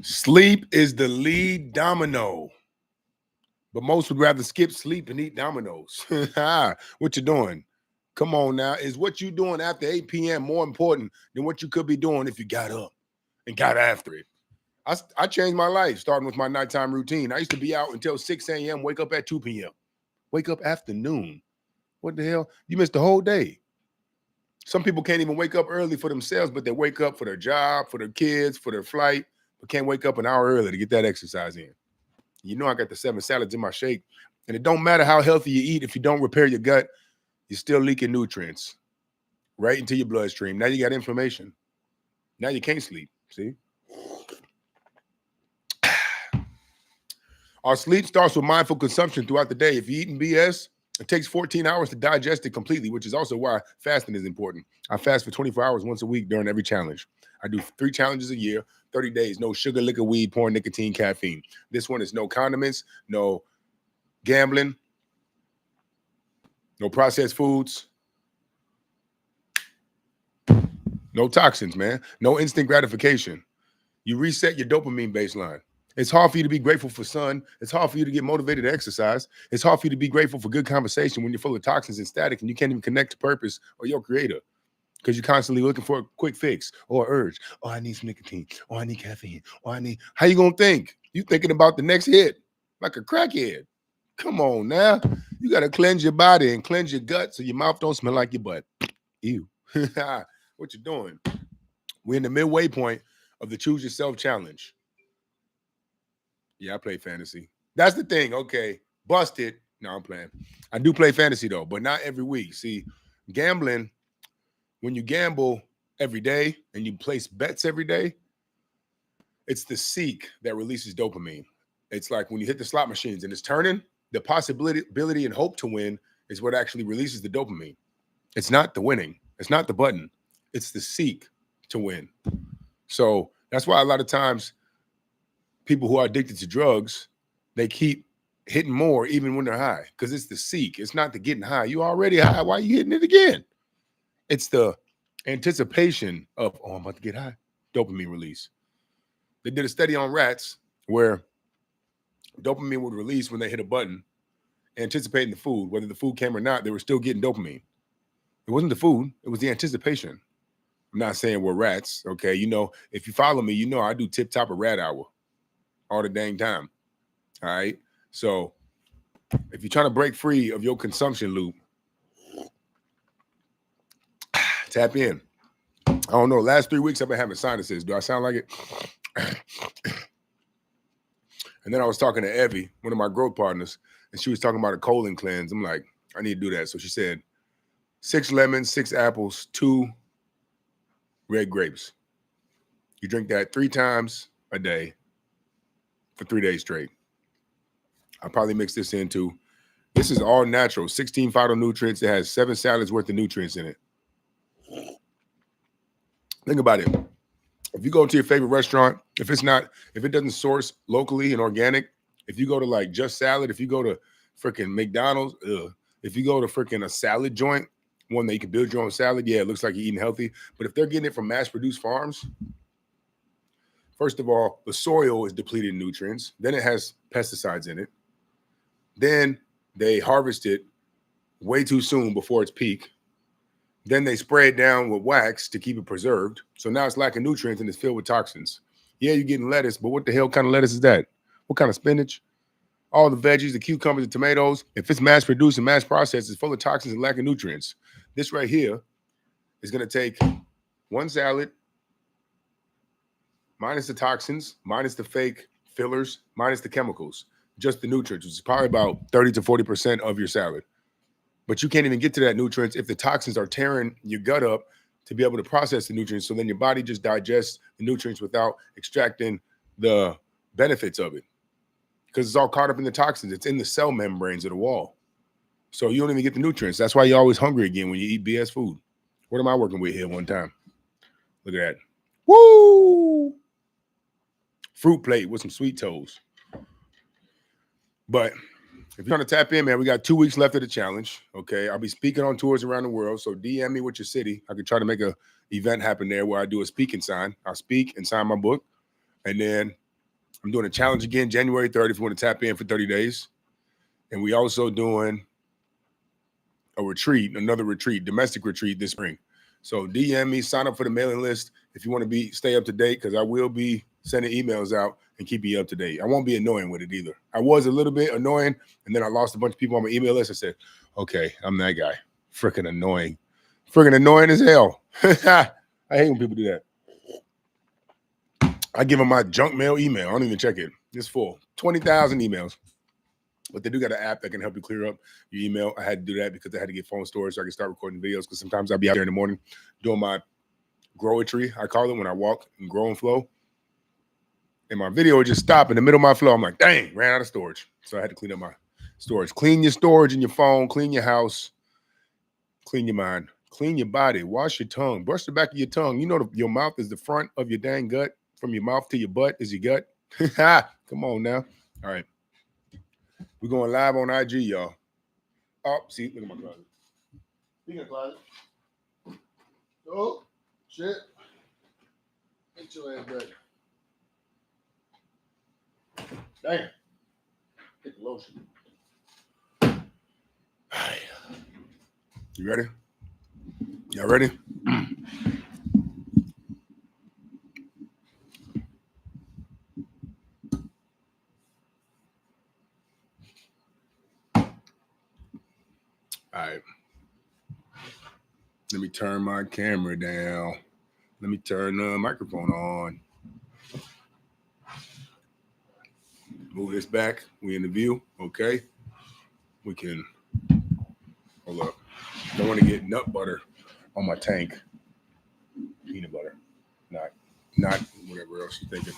Sleep is the lead domino, but most would rather skip sleep and eat dominoes. What you doing? Come on now. Is what you doing after 8 p.m. more important than what you could be doing if you got up and got after it? I changed my life starting with my nighttime routine. I used to be out until 6 a.m., wake up at 2 p.m., wake up afternoon. What the hell? You missed the whole day. Some people can't even wake up early for themselves, but they wake up for their job, for their kids, for their flight, but can't wake up an hour early to get that exercise in. You know I got the 7 salads in my shake. And it don't matter how healthy you eat, if you don't repair your gut, you're still leaking nutrients right into your bloodstream. Now you got inflammation. Now you can't sleep. See? Our sleep starts with mindful consumption throughout the day. If you're eating BS, it takes 14 hours to digest it completely, which is also why fasting is important. I fast for 24 hours once a week during every challenge. I do 3 challenges a year, 30 days, no sugar, liquor, weed, porn, nicotine, caffeine. This one is no condiments, no gambling, no processed foods, no toxins, man, no instant gratification. You reset your dopamine baseline. It's hard for you to be grateful for sun. It's hard for you to get motivated to exercise. It's hard for you to be grateful for good conversation when you're full of toxins and static and you can't even connect to purpose or your creator because you're constantly looking for a quick fix or urge. Oh, I need some nicotine. Oh, I need caffeine. Oh, I need. How you gonna think? You thinking about the next hit like a crackhead. Come on now. You got to cleanse your body and cleanse your gut so your mouth don't smell like your butt. Ew. What you doing? We're in the midway point of the Choose Yourself Challenge. Yeah, I play fantasy. That's the thing. Okay, busted. No, I'm playing. I do play fantasy though, but not every week. See, gambling, when you gamble every day and you place bets every day, it's the seek that releases dopamine. It's like when you hit the slot machines and it's turning, the possibility and hope to win is what actually releases the dopamine. It's not the winning. It's not the button. It's the seek to win. So that's why a lot of times people who are addicted to drugs, they keep hitting more even when they're high because it's the seek. It's not the getting high. You already high. Why are you hitting it again? It's the anticipation of, oh, I'm about to get high. Dopamine release. They did a study on rats where dopamine would release when they hit a button, anticipating the food. Whether the food came or not, they were still getting dopamine. It wasn't the food. It was the anticipation. I'm not saying we're rats, okay? You know, if you follow me, you know I do tip-top of rat hour all the dang time, all right? So if you're trying to break free of your consumption loop, tap in. I don't know. Last 3 weeks I've been having sinuses. Do I sound like it? And then I was talking to Evie, one of my growth partners, and she was talking about a colon cleanse. I'm like, I need to do that. So she said, 6 lemons, 6 apples, 2 red grapes. You drink that 3 times a day for 3 days straight. I'll probably mix this into, this is all natural, 16 phytonutrients. It has 7 salads worth of nutrients in it. Think about it. If you go to your favorite restaurant, if it doesn't source locally and organic, if you go to like Just Salad, if you go to freaking McDonald's, if you go to freaking a salad joint, one that you can build your own salad, yeah, it looks like you're eating healthy. But if they're getting it from mass-produced farms, first of all, the soil is depleted in nutrients. Then it has pesticides in it. Then they harvest it way too soon before its peak. Then they spray it down with wax to keep it preserved. So now it's lacking nutrients and it's filled with toxins. Yeah, you're getting lettuce, but what the hell kind of lettuce is that? What kind of spinach? All the veggies, the cucumbers, the tomatoes, if it's mass-produced and mass-processed, it's full of toxins and lacking nutrients. This right here is going to take 1 salad, minus the toxins, minus the fake fillers, minus the chemicals, just the nutrients, which is probably about 30 to 40% of your salad. But you can't even get to that nutrients if the toxins are tearing your gut up to be able to process the nutrients. So then your body just digests the nutrients without extracting the benefits of it because it's all caught up in the toxins. It's in the cell membranes of the wall. So you don't even get the nutrients. That's why you're always hungry again when you eat BS food. What am I working with here one time? Look at that. Woo! Fruit plate with some sweet toes. But if you're trying to tap in, man, we got 2 weeks left of the challenge. Okay. I'll be speaking on tours around the world. So DM me with your city. I could try to make a event happen there where I do a speaking sign. I'll speak and sign my book. And then I'm doing a challenge again, January 3rd, if you want to tap in for 30 days. And we also doing a retreat, another retreat, domestic retreat this spring. So DM me, sign up for the mailing list if you want to stay up to date, because I will be sending emails out and keep you up to date. I won't be annoying with it either. I was a little bit annoying, and then I lost a bunch of people on my email list. I said, okay, I'm that guy. Freaking annoying. Freaking annoying as hell. I hate when people do that. I give them my junk mail email. I don't even check it. It's full. 20,000 emails. But they do got an app that can help you clear up your email. I had to do that because I had to get phone storage so I can start recording videos, because sometimes I'll be out there in the morning doing my growetry, I call it, when I walk and grow and flow. And my video would just stop in the middle of my flow. I'm like, dang, ran out of storage. So I had to clean up my storage. Clean your storage in your phone. Clean your house. Clean your mind. Clean your body. Wash your tongue. Brush the back of your tongue. You know your mouth is the front of your dang gut. From your mouth to your butt is your gut. Come on now. All right. We're going live on IG, y'all. Oh, see, look at my closet. Speaking of closet. Oh, shit. Get your ass back. Damn. Get the lotion. All right. You ready? Y'all ready? All right. Let me turn my camera down. Let me turn the microphone on. Move this back. We in the view. Okay. We can. Hold up. Don't want to get nut butter on my tank. Peanut butter. Not whatever else you're thinking.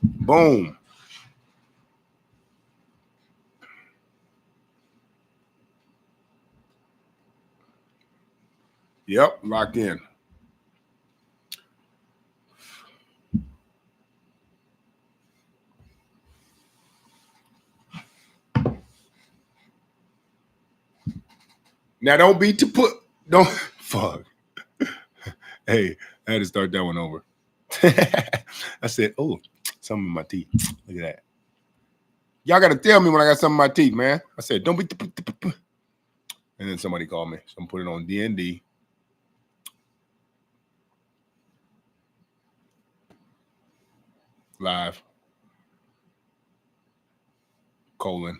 Boom. Yep, locked in. Now don't be to put, don't, fuck. Hey, I had to start that one over. I said, oh, something in my teeth. Look at that. Y'all got to tell me when I got something in my teeth, man. I said, don't be, and then somebody called me. So I'm putting it on DND. Live. Colon.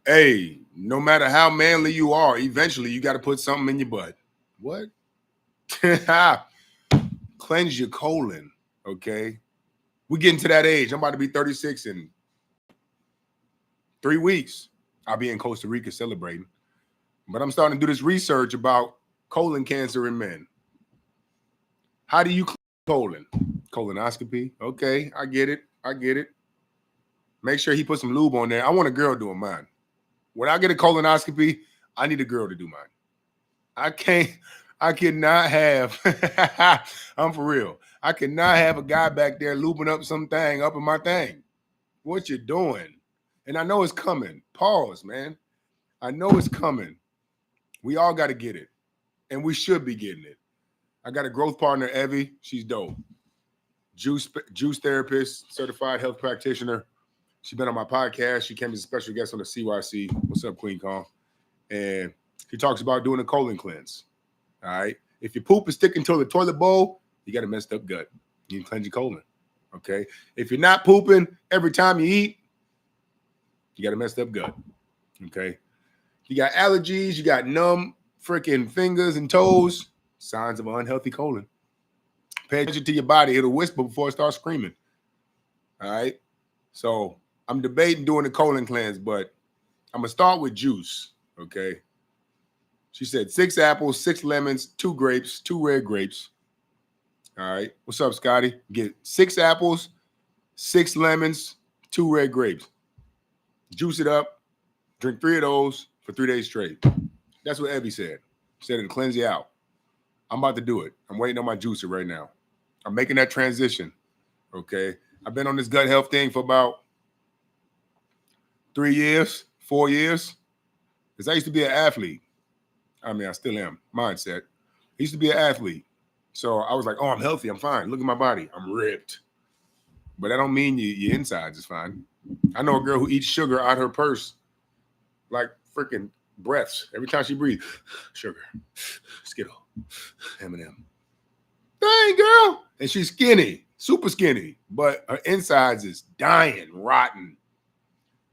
Hey, no matter how manly you are, eventually you got to put something in your butt. What? Cleanse your colon, okay? We're getting to that age. I'm about to be 36 in 3 weeks. I'll be in Costa Rica celebrating. But I'm starting to do this research about colon cancer in men. How do you clean colon? Colonoscopy. Okay, I get it. Make sure he put some lube on there. I want a girl doing mine. When I get a colonoscopy, I need a girl to do mine. I cannot have, I'm for real. I cannot have a guy back there looping up something up in my thing. What you doing? And I know it's coming. Pause, man. I know it's coming. We all got to get it. And we should be getting it. I got a growth partner, Evie. She's dope. Juice therapist, certified health practitioner. She's been on my podcast. She came as a special guest on the CYC. What's up, Queen Kong? And she talks about doing a colon cleanse. All right. If your poop is sticking to the toilet bowl, you got a messed up gut. You can cleanse your colon. Okay. If you're not pooping every time you eat, you got a messed up gut. Okay. You got allergies, you got numb freaking fingers and toes, signs of an unhealthy colon. Pay attention to your body. It'll whisper before it starts screaming. All right. So I'm debating doing the colon cleanse, but I'm going to start with juice. Okay. She said 6 apples, 6 lemons, 2 grapes, 2 red grapes. All right. What's up, Scotty? Get 6 apples, 6 lemons, 2 red grapes. Juice it up. Drink 3 of those for 3 days straight. That's what Evie said. She said it'll cleanse you out. I'm about to do it. I'm waiting on my juicer right now. I'm making that transition. Okay. I've been on this gut health thing for about 3 years, 4 years. Because I used to be an athlete. I mean, I still am. Mindset. I used to be an athlete. So I was like, oh, I'm healthy. I'm fine. Look at my body. I'm ripped. But that don't mean your insides is fine. I know a girl who eats sugar out her purse like freaking breaths. Every time she breathes, sugar, Skittle, M&M. Dang, girl. And she's skinny, super skinny. But her insides is dying, rotten.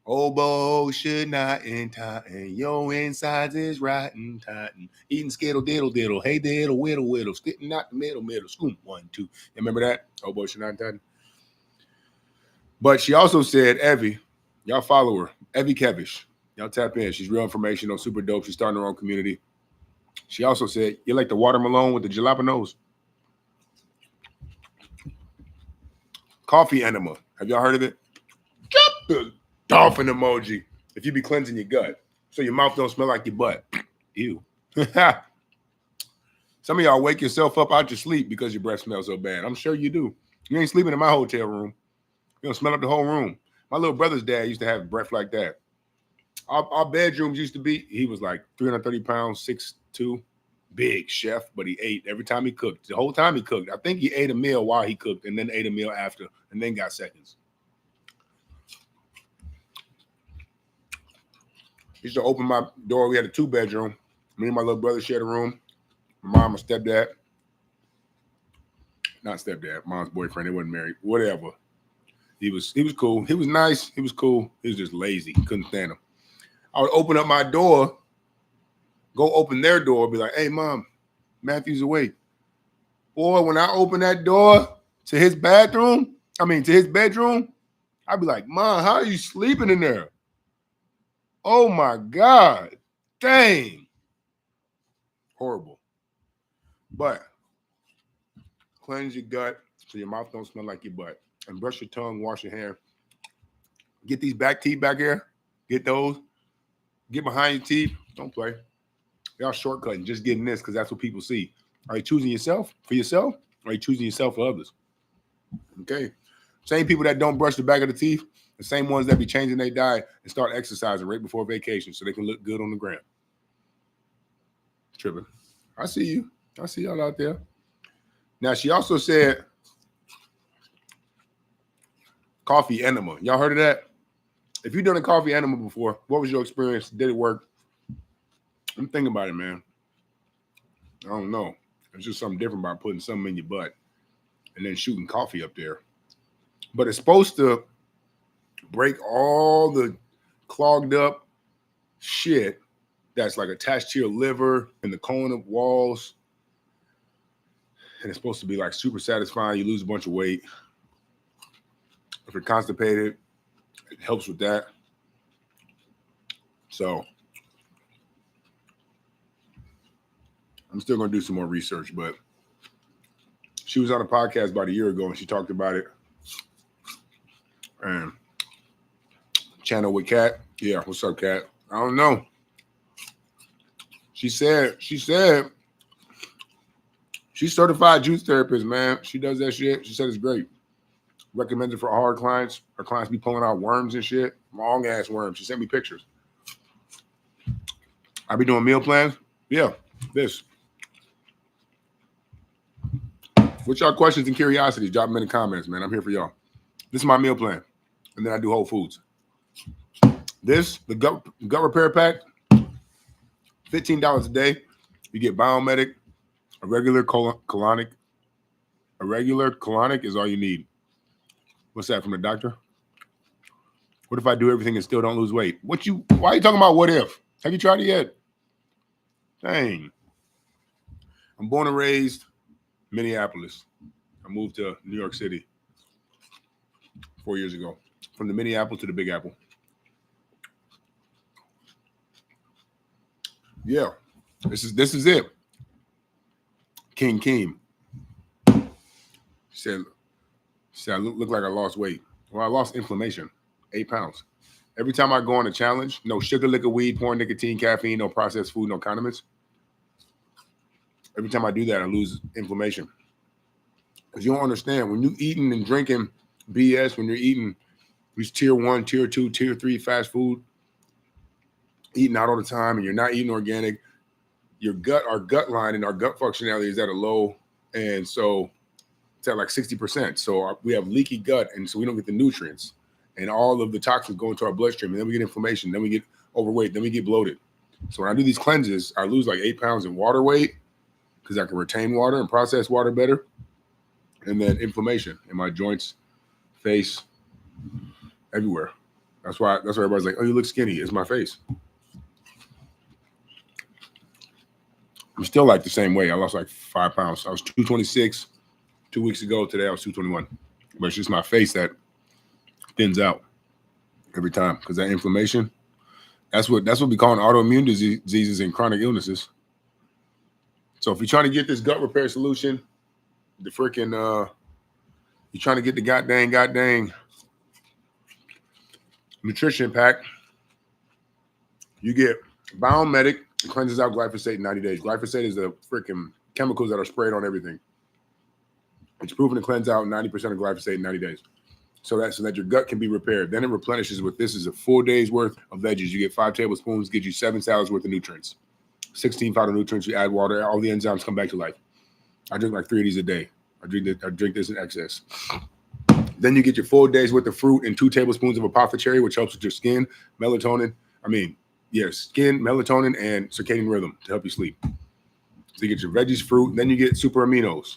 Oboe should not entighten. Your insides is rotten, tighten. Eating skittle, diddle, diddle. Hey, diddle, whittle, whittle. Skitting out the middle, middle. Scoop, 1, 2. You remember that? Oboe should not entighten. But she also said, Evie, y'all follow her. Evie Kevish. Y'all tap in. She's real informational, super dope. She's starting her own community. She also said, you like the watermelon with the jalapenos? Coffee enema. Have y'all heard of it? The dolphin emoji. If you be cleansing your gut, so your mouth don't smell like your butt. Ew. Some of y'all wake yourself up out your sleep because your breath smells so bad. I'm sure you do. You ain't sleeping in my hotel room. You don't smell up the whole room. My little brother's dad used to have breath like that. Our bedrooms used to be, he was like 330 pounds, 6'2", big chef, but he ate every time he cooked. The whole time he cooked. I think he ate a meal while he cooked and then ate a meal after and then got seconds. He used to open my door. We had a 2-bedroom. Me and my little brother shared a room. My mom and stepdad. Not stepdad, mom's boyfriend. They wasn't married. Whatever. He was cool. He was nice. He was cool. He was just lazy. Couldn't stand him. I would open up my door, go open their door, be like, hey, Mom, Matthew's awake. Boy, when I open that door to his bedroom, I'd be like, Mom, how are you sleeping in there? Oh, my God. Dang. Horrible. But cleanse your gut so your mouth don't smell like your butt. And brush your tongue, wash your hair. Get these back teeth back here. Get those. Get behind your teeth. Don't play. Y'all shortcutting, just getting this because that's what people see. Are you choosing yourself for yourself? Or are you choosing yourself for others? Okay. Same people that don't brush the back of the teeth, the same ones that be changing their diet and start exercising right before vacation so they can look good on the gram. Tripping. I see you. I see y'all out there. Now, she also said coffee enema. Y'all heard of that? If you've done a coffee enema before, what was your experience? Did it work? I'm thinking about it, man. I don't know. It's just something different about putting something in your butt and then shooting coffee up there. But it's supposed to break all the clogged up shit that's like attached to your liver and the colon of walls. And it's supposed to be like super satisfying. You lose a bunch of weight. If you're constipated, it helps with that. So I'm still going to do some more research, but she was on a podcast about a year ago and she talked about it. And channel with Kat. Yeah, what's up, Kat? I don't know. She said she's certified juice therapist, man. She does that shit. She said it's great. Recommended for hard clients. Her clients be pulling out worms and shit. Long ass worms. She sent me pictures. I be doing meal plans. Yeah, this. What's y'all questions and curiosities? Drop them in the comments, man. I'm here for y'all. This is my meal plan. And then I do Whole Foods. This, the gut repair pack, $15 a day. You get Biomedic, a regular colonic. A regular colonic is all you need. What's that from the doctor? What if I do everything and still don't lose weight? Why are you talking about what if? Have you tried it yet? Dang. I'm born and raised Minneapolis. I moved to New York City 4 years ago. From the Minneapolis to the Big Apple. Yeah. This is it. King Keem. She said I look like I lost weight. Well, I lost inflammation. 8 pounds. Every time I go on a challenge, no sugar, liquor, weed, porn, nicotine, caffeine, no processed food, no condiments. Every time I do that, I lose inflammation. Because you don't understand, when you eating and drinking BS, when you're eating these tier 1, tier 2, tier 3 fast food, eating out all the time, and you're not eating organic, our gut line and our gut functionality is at a low, and so it's at like 60%. So we have leaky gut, and so we don't get the nutrients, and all of the toxins go into our bloodstream, and then we get inflammation, then we get overweight, then we get bloated. So when I do these cleanses, I lose like 8 pounds in water weight because I can retain water and process water better, and then inflammation in my joints, face, everywhere. That's why everybody's like, "Oh, you look skinny." It's my face. I'm still like the same way. I lost like 5 pounds. I was 226 2 weeks ago. Today I was 221. But it's just my face that thins out every time because that inflammation. That's what we call autoimmune diseases and chronic illnesses. So if you're trying to get this gut repair solution, the freaking you're trying to get the goddamn nutrition pack, you get Biomedic. It cleanses out glyphosate in 90 days. Glyphosate is the freaking chemicals that are sprayed on everything. It's proven to cleanse out 90% of glyphosate in 90 days. So that your gut can be repaired. Then it replenishes with this is a full day's worth of veggies. You get 5 tablespoons, gives you 7 salads worth of nutrients. 16 phytonutrients, you add water, all the enzymes come back to life. I drink like 3 of these a day. I drink this in excess. Then you get your full day's worth of fruit and 2 tablespoons of apothecary, which helps with your skin, melatonin. Skin, melatonin, and circadian rhythm to help you sleep. So you get your veggies, fruit, and then you get super aminos,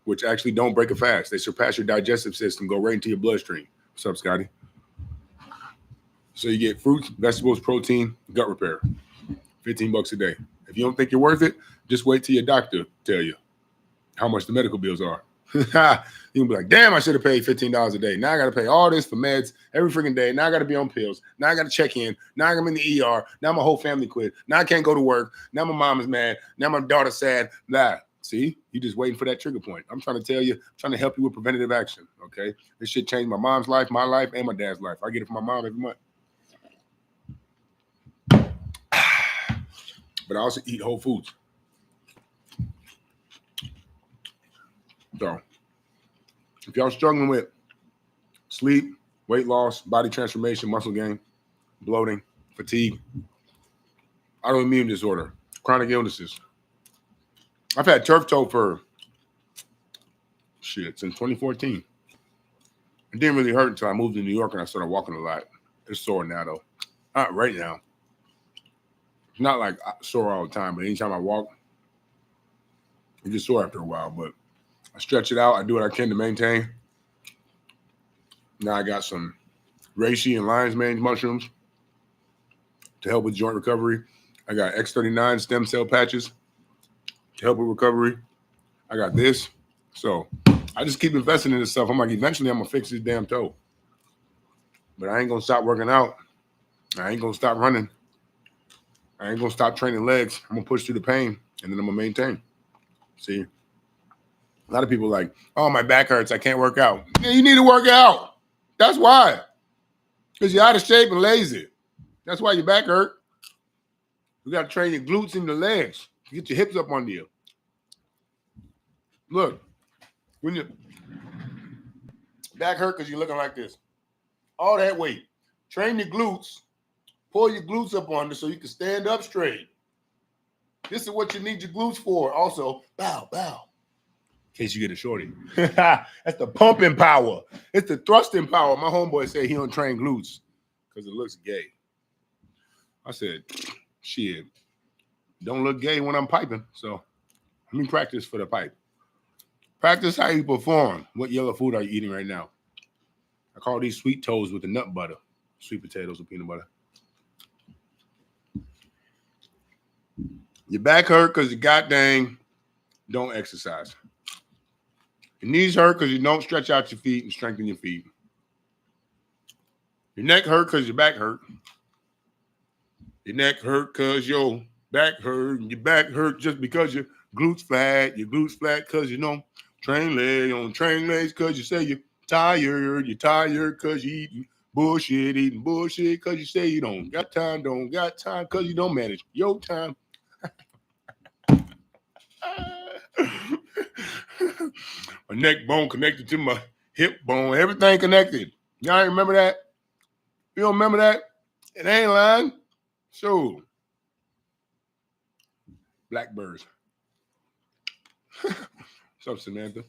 which actually don't break a fast. They surpass your digestive system, go right into your bloodstream. What's up, Scotty? So you get fruits, vegetables, protein, gut repair. $15 a day. If you don't think you're worth it, just wait till your doctor tell you how much the medical bills are. You'll be like, damn, I should have paid $15 a day. Now I got to pay all this for meds every freaking day. Now I got to be on pills. Now I got to check in. Now I'm in the ER. Now my whole family quit. Now I can't go to work. Now my mom is mad. Now my daughter's sad. Blah. See, you just waiting for that trigger point. I'm trying to tell you, I'm trying to help you with preventative action. Okay. This shit changed my mom's life, my life, and my dad's life. I get it from my mom every month. But I also eat whole foods. So if y'all struggling with sleep, weight loss, body transformation, muscle gain, bloating, fatigue, autoimmune disorder, chronic illnesses. I've had turf toe for since 2014. It didn't really hurt until I moved to New York and I started walking a lot. It's sore now though. Not right now. It's not like sore all the time, but anytime I walk, it gets sore after a while. But I stretch it out. I do what I can to maintain. Now I got some reishi and lion's mane mushrooms to help with joint recovery. I got X39 stem cell patches to help with recovery. I got this. So I just keep investing in this stuff. I'm like, eventually I'm going to fix this damn toe. But I ain't going to stop working out. I ain't going to stop running. I ain't going to stop training legs. I'm going to push through the pain, and then I'm going to maintain. See? A lot of people are like, oh, my back hurts. I can't work out. Yeah, you need to work out. That's why. Because you're out of shape and lazy. That's why your back hurt. You got to train your glutes and your legs. Get your hips up under you. Look, when your back hurt because you're looking like this. All that weight. Train your glutes. Pull your glutes up under so you can stand up straight. This is what you need your glutes for. Also, bow. In case you get a shorty. That's the pumping power. It's the thrusting power. My homeboy said he don't train glutes because it looks gay. I said, shit, don't look gay when I'm piping. So let me practice for the pipe. Practice how you perform. What yellow food are you eating right now? I call these sweet toes with the nut butter. Sweet potatoes with peanut butter. Your back hurt because you goddamn don't exercise. Your knees hurt because you don't stretch out your feet and strengthen your feet. Your neck hurt because your back hurt. Your neck hurt because your back hurt. And your back hurt just because your glutes flat. Your glutes flat because you don't train legs because you say you're tired. You're tired because you eating bullshit because you say you don't got time because you don't manage your time. neck bone connected to my hip bone. Everything connected. Y'all ain't remember that? You don't remember that? It ain't lying. So, blackbirds. What's up, Samantha?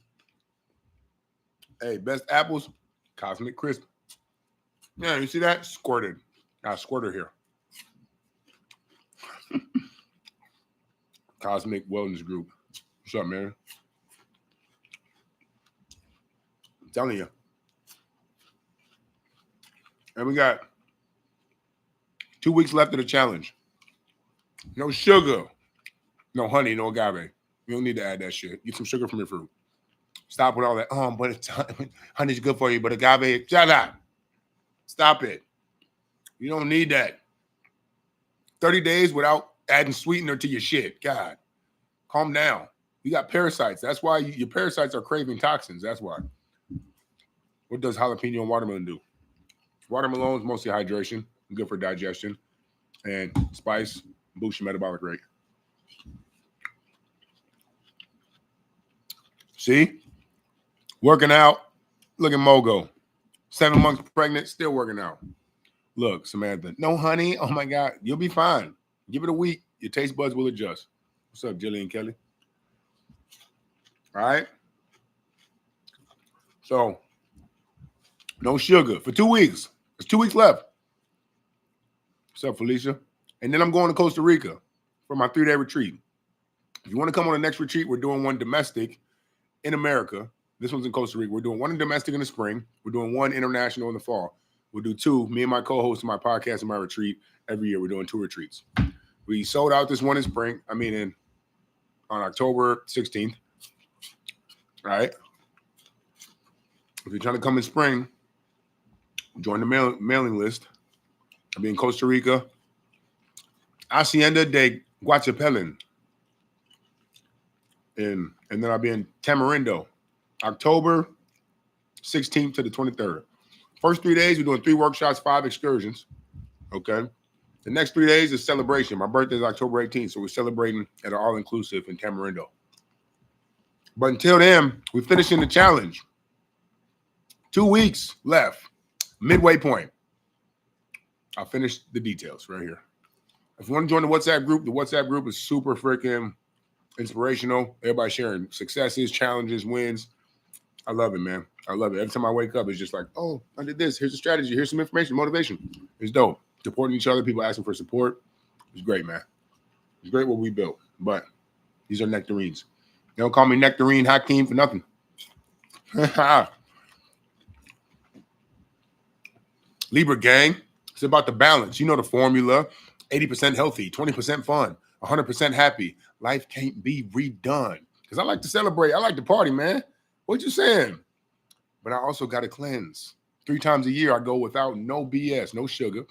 Hey, best apples, Cosmic Crisp. Yeah, you see that? Squirted. Got a squirter here. Cosmic Wellness Group. What's up, man? I'm telling you. And we got 2 weeks left of the challenge. No sugar. No honey, no agave. You don't need to add that shit. Get some sugar from your fruit. Stop with all that. Oh, but it's, honey's good for you, but agave, shut up. Stop it. You don't need that. 30 days without adding sweetener to your shit. God, calm down. You got parasites. That's why your parasites are craving toxins. That's why. What does jalapeno and watermelon do? Watermelon is mostly hydration, good for digestion, and spice boosts your metabolic rate. See? Working out. Look at Mogo. 7 months pregnant, still working out. Look, Samantha, no honey. Oh my God, you'll be fine. Give it a week. Your taste buds will adjust. What's up, Jillian Kelly? All right. So, no sugar for 2 weeks. There's 2 weeks left. What's up, Felicia? And then I'm going to Costa Rica for my 3-day retreat. If you want to come on the next retreat, we're doing one domestic in America. This one's in Costa Rica. We're doing one in domestic in the spring. We're doing one international in the fall. We'll do 2. Me and my co-host of my podcast and my retreat every year. We're doing 2 retreats. We sold out this one in spring. On October 16th. All right. If you're trying to come in spring, join the mailing list. I'll be in Costa Rica. Hacienda de Guachapelin. And then I'll be in Tamarindo, October 16th to the 23rd. First 3 days, we're doing 3 workshops, 5 excursions. Okay. The next 3 days is celebration. My birthday is October 18th, so we're celebrating at an all-inclusive in Tamarindo. But until then, we're finishing the challenge. 2 weeks left. Midway point. I'll finish the details right here. If you want to join the WhatsApp group is super freaking inspirational. Everybody sharing successes, challenges, wins. I love it, man. I love it. Every time I wake up, it's just like, oh, I did this. Here's a strategy. Here's some information, motivation. It's dope. Supporting each other, people asking for support. It's great, man. It's great what we built. But these are nectarines. They don't call me Nectarine Hakeem for nothing. Libra gang. It's about the balance. You know the formula. 80% healthy, 20% fun, 100% happy. Life can't be redone. Because I like to celebrate. I like to party, man. What you saying? But I also got to cleanse. 3 times a year, I go without no BS, no sugar,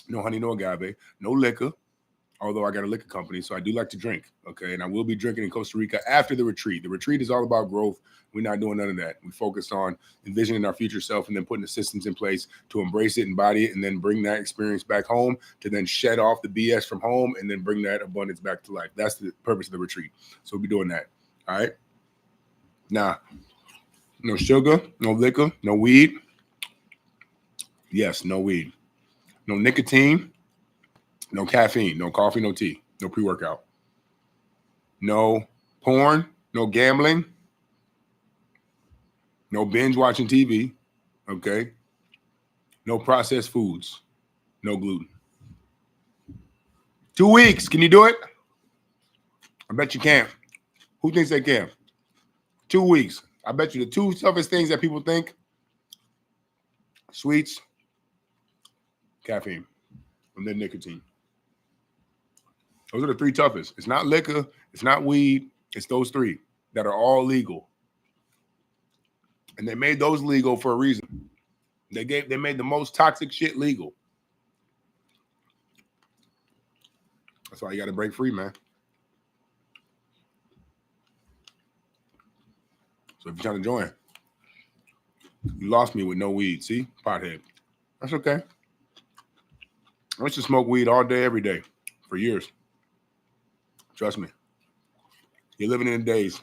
no honey, no agave, no liquor. Although I got a liquor company, so I do like to drink, okay? And I will be drinking in Costa Rica after the retreat. The retreat is all about growth. We're not doing none of that. We focus on envisioning our future self and then putting the systems in place to embrace it, embody it, and then bring that experience back home to then shed off the BS from home and then bring that abundance back to life. That's the purpose of the retreat. So we'll be doing that, all right? Now, no sugar, no liquor, no weed. Yes, no weed. No nicotine. No caffeine, no coffee, no tea, no pre-workout. No porn, no gambling, no binge watching TV, okay? No processed foods, no gluten. 2 weeks, can you do it? I bet you can. Who thinks they can? 2 weeks. I bet you the 2 toughest things that people think, sweets, caffeine, and then nicotine. Those are the 3 toughest. It's not liquor. It's not weed. It's those 3 that are all legal. And they made those legal for a reason. They made the most toxic shit legal. That's why you got to break free, man. So if you're trying to join, you lost me with no weed. See? Pothead. That's okay. I used to smoke weed all day, every day for years. Trust me. You're living in the days.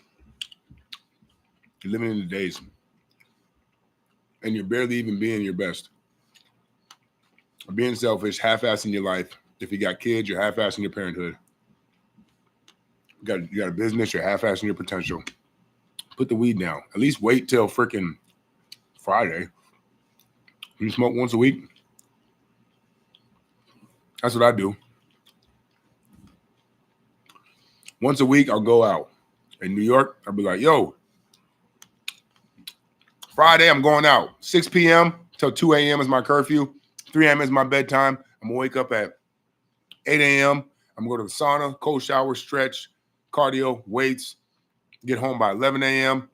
You're living in the days. And you're barely even being your best. Being selfish, half-assing your life. If you got kids, you're half-assing your parenthood. You got a business, you're half-assing your potential. Put the weed down. At least wait till freaking Friday. You smoke once a week. That's what I do. Once a week, I'll go out. In New York, I'll be like, yo, Friday, I'm going out. 6 p.m. till 2 a.m. is my curfew. 3 a.m. is my bedtime. I'm going to wake up at 8 a.m. I'm going to go to the sauna, cold shower, stretch, cardio, weights, get home by 11 a.m.,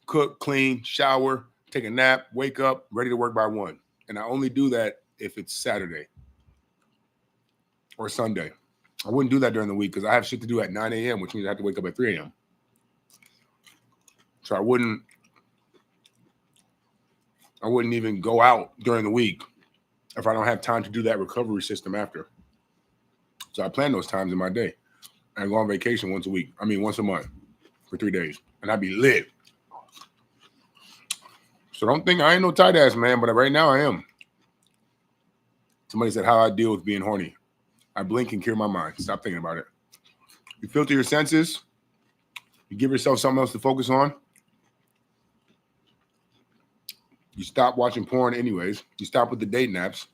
cook, clean, shower, take a nap, wake up, ready to work by 1. And I only do that if it's Saturday or Sunday. I wouldn't do that during the week because I have shit to do at 9 a.m., which means I have to wake up at 3 a.m. So I wouldn't even go out during the week if I don't have time to do that recovery system after. So I plan those times in my day. And I go on vacation once a month for 3 days. And I'd be lit. So don't think I ain't no tight ass, man, but right now I am. Somebody said how I deal with being horny. I blink and clear my mind. Stop thinking about it. You filter your senses. You give yourself something else to focus on. You stop watching porn anyways. You stop with the dating apps.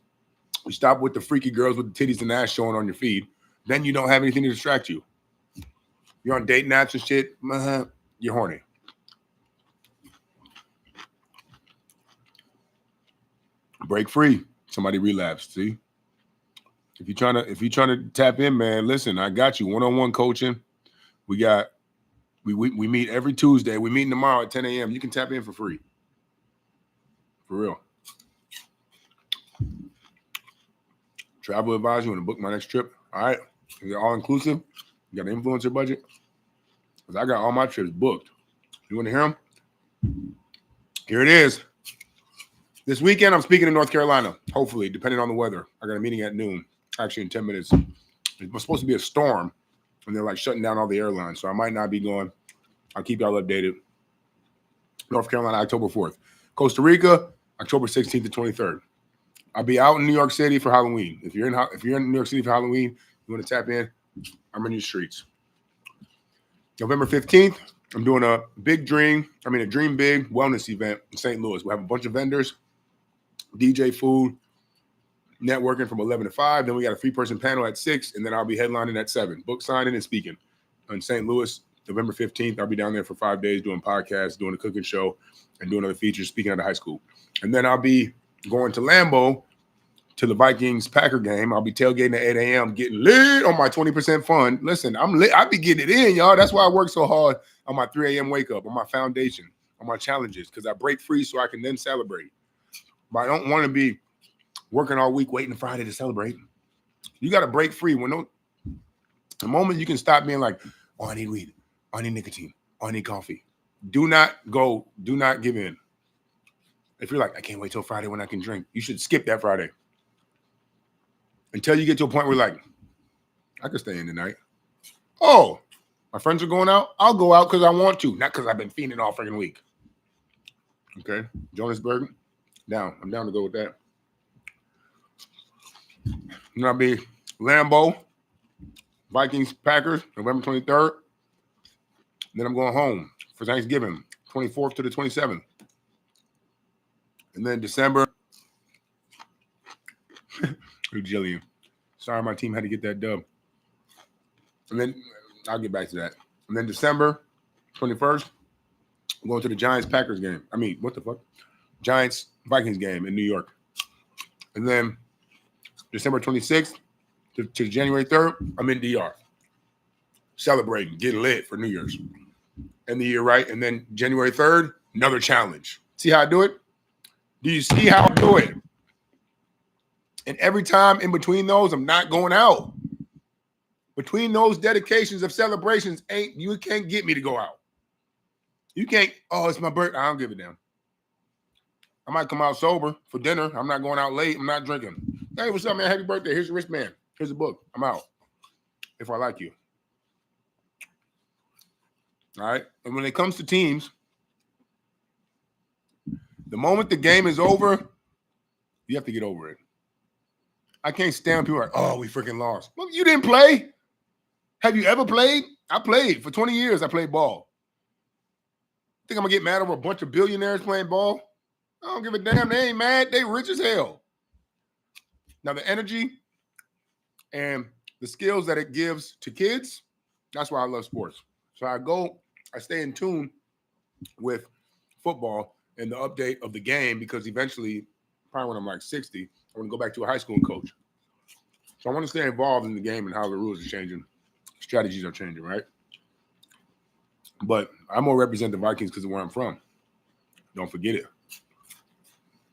You stop with the freaky girls with the titties and ass showing on your feed. Then you don't have anything to distract you. You're on dating apps and shit. You're horny. Break free. Somebody relapsed. See? If you're trying to tap in, man, listen, I got you. One-on-one coaching. We meet every Tuesday. We're meeting tomorrow at 10 a.m. You can tap in for free. For real. Travel advisor, you want to book my next trip? All right. Is it all inclusive? You got an influencer budget? Because I got all my trips booked. You want to hear them? Here it is. This weekend, I'm speaking in North Carolina, hopefully, depending on the weather. I got a meeting at noon, actually in 10 minutes. It was supposed to be a storm, and they're like shutting down all the airlines, so I might not be going. I'll keep y'all updated. North Carolina, October 4th. Costa Rica, October 16th to 23rd. I'll be out in New York City for Halloween. If you're in New York City for Halloween, you want to tap in, I'm in your streets. November 15th, I'm doing a Dream Big wellness event in St. Louis. We'll have a bunch of vendors, DJ food, networking from 11 to 5. Then we got a 3-person panel at 6, and then I'll be headlining at 7. Book signing and speaking in St. Louis, November 15th. I'll be down there for 5 days doing podcasts, doing a cooking show, and doing other features, speaking at a high school. And then I'll be going to Lambeau to the Vikings-Packer game. I'll be tailgating at 8 a.m., getting lit on my 20% fund. Listen, I'm lit. I be getting it in, y'all. That's why I work so hard on my 3 a.m. wake up, on my foundation, on my challenges, because I break free so I can then celebrate. But I don't want to be working all week waiting Friday to celebrate. You got to break free. The moment you can stop being like, oh, I need weed. Oh, I need nicotine. Oh, I need coffee. Do not give in. If you're like, I can't wait till Friday when I can drink, you should skip that Friday. Until you get to a point where like, I could stay in tonight. Oh, my friends are going out. I'll go out because I want to, not because I've been fiending all freaking week. Okay, Johannesburg, down. I'm down to go with that. And I'll be Lambeau, Vikings, Packers, November 23rd. Then I'm going home for Thanksgiving, 24th to the 27th. And then December, Jillian. Sorry, my team had to get that dub. And then I'll get back to that. And then December 21st, I'm going to the Giants-Packers game. What the fuck? Giants-Vikings game in New York. And then December 26th to January 3rd, I'm in DR. Celebrating, getting lit for New Year's. End the year right. And then January 3rd, another challenge. See how I do it? Do you see how I do it? And every time in between those, I'm not going out. Between those dedications of celebrations, you can't get me to go out. You can't, it's my birthday. I don't give a damn. I might come out sober for dinner. I'm not going out late. I'm not drinking. Hey, what's up, man? Happy birthday. Here's your wristband. Here's a book. I'm out. If I like you. All right. And when it comes to teams, The moment the game is over, you have to get over it. I can't stand people like, oh, we freaking lost. Well, you didn't play. Have you ever played? I played. For 20 years, I played ball. Think I'm going to get mad over a bunch of billionaires playing ball? I don't give a damn. They ain't mad. They rich as hell. Now, the energy and the skills that it gives to kids, that's why I love sports. So I stay in tune with football and the update of the game because eventually, probably when I'm like 60, I want to go back to a high school and coach. So I want to stay involved in the game and how the rules are changing, strategies are changing, right? But I'm gonna represent the Vikings because of where I'm from. Don't forget it.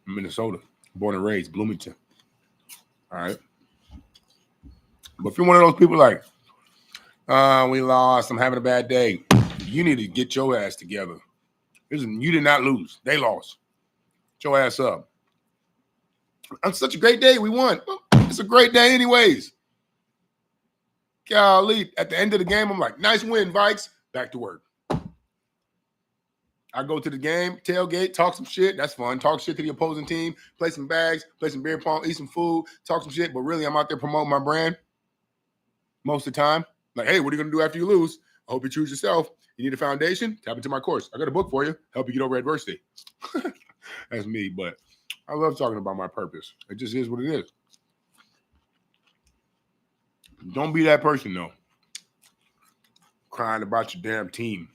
I'm Minnesota, born and raised, Bloomington. All right. But if you're one of those people like, we lost, I'm having a bad day, you need to get your ass together. Listen, you did not lose. They lost. Get your ass up. It's such a great day. We won. It's a great day anyways. Golly, at the end of the game, I'm like, nice win, Vikes. Back to work. I go to the game, tailgate, talk some shit. That's fun. Talk shit to the opposing team, play some bags, play some beer pong, eat some food, talk some shit. But really, I'm out there promoting my brand most of the time. Like, hey, what are you going to do after you lose? I hope you choose yourself. You need a foundation? Tap into my course. I got a book for you. Help you get over adversity. That's me, but I love talking about my purpose. It just is what it is. Don't be that person, though, crying about your damn team.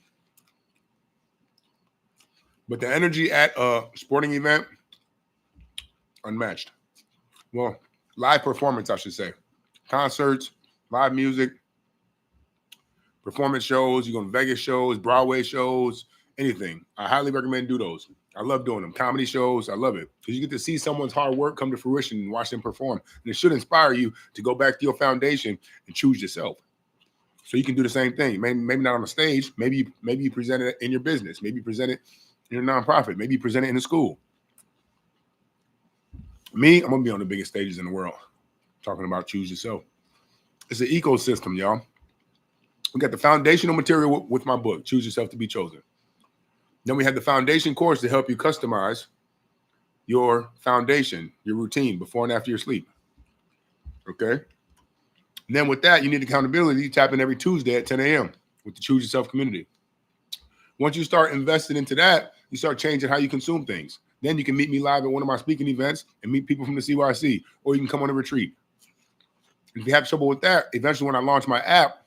But the energy at a sporting event, unmatched. Well, live performance, I should say. Concerts, live music, performance shows. You go to Vegas shows, Broadway shows, anything. I highly recommend do those. I love doing them. Comedy shows, I love it. Because you get to see someone's hard work come to fruition and watch them perform. And it should inspire you to go back to your foundation and choose yourself. So you can do the same thing. Maybe not on the stage. Maybe you present it in your business. Maybe you present it in a nonprofit. Maybe you present it in a school. Me, I'm going to be on the biggest stages in the world talking about choose yourself. It's an ecosystem, y'all. We got the foundational material with my book, Choose Yourself to Be Chosen. Then we have the foundation course to help you customize your foundation, your routine before and after your sleep. Okay? And then with that, you need accountability. You tap in every Tuesday at 10 a.m. with the Choose Yourself community. Once you start investing into that, you start changing how you consume things. Then you can meet me live at one of my speaking events and meet people from the CYC, or you can come on a retreat. If you have trouble with that, eventually when I launch my app,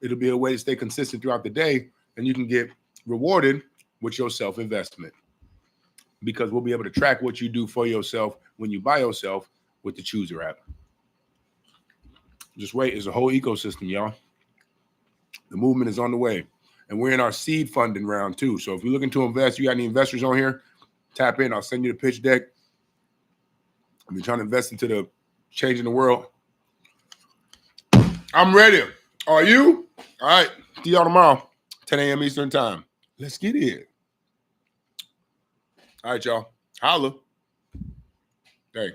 it'll be a way to stay consistent throughout the day, and you can get rewarded with your self-investment because we'll be able to track what you do for yourself when you buy yourself with the Chooser app. Just wait. It's a whole ecosystem, y'all. The movement is on the way, and we're in our seed funding round too. So if you're looking to invest, you got any investors on here, tap in. I'll send you the pitch deck. I've been trying to invest into the changing the world. I'm ready. Are you? All right. See y'all tomorrow, 10 a.m. Eastern time. Let's get it. All right, y'all. Holla. Hey.